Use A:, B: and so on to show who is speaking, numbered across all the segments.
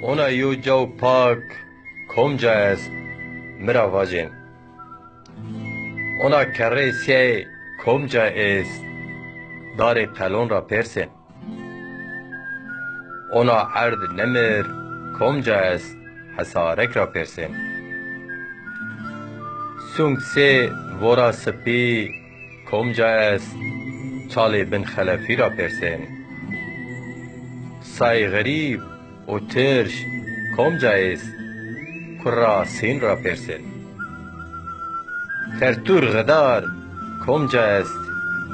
A: اونا یو جو پاک کمجا است مرا واجن اونا کره سیه کمجا است دار پلون را پرسن اونا عرض نمر کمجا است حسارک را پرسن سونگ سه ورا سپی کمجا است چاله بن خلفی را پرسن سای غریب و ترش کمجا است کرا سین را پرسن ترتور غدار کمجا است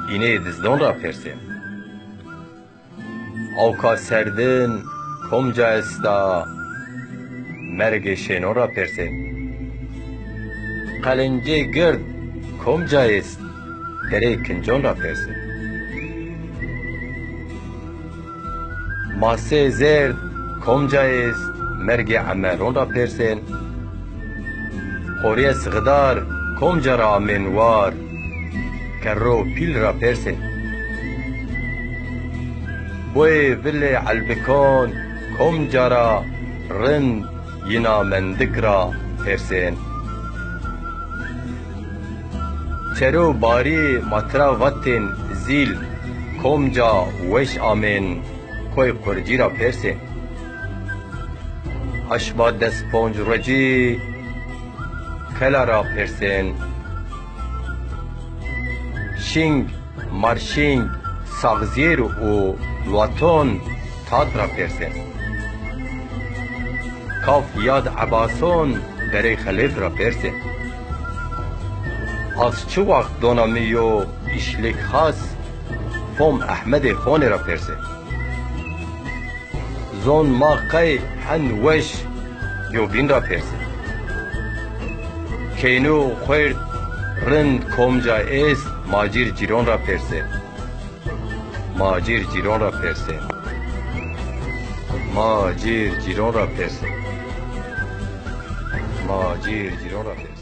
A: اینه دزدون را پرسن اوکا سردن کمجا است مرگ شنون را پرسن قلنجه گرد کمجا است دره کنجون را پرسن ماسه زرد کمجا است مرگ عمرون را پرسن خوریس غدار کمجا را منوار کرو پیل را پرسن بوی ول علبکان کمجا را رند ینا مندک را پرسن چرو باری مطرا وطن زیل کمجا وش آمن کوی قرجی را پرسن اشبا دست پونج رجی کلا را پرسن شینگ مارشینگ ساغزیر و لواتون تاد را پرسن کاف یاد عباسون دره خلیف را پرسن از چه وقت دونامیو اشلیک خاص فوم احمد خونه را پرسن زون ما قی هن وش یوبین را پرسن کینو خورد رند کمجا است ماجیر جیرون را پرسن ماجیر جیرون را پرسن ماجیر جیرون را پرسن ماجیر جیرون را پرسن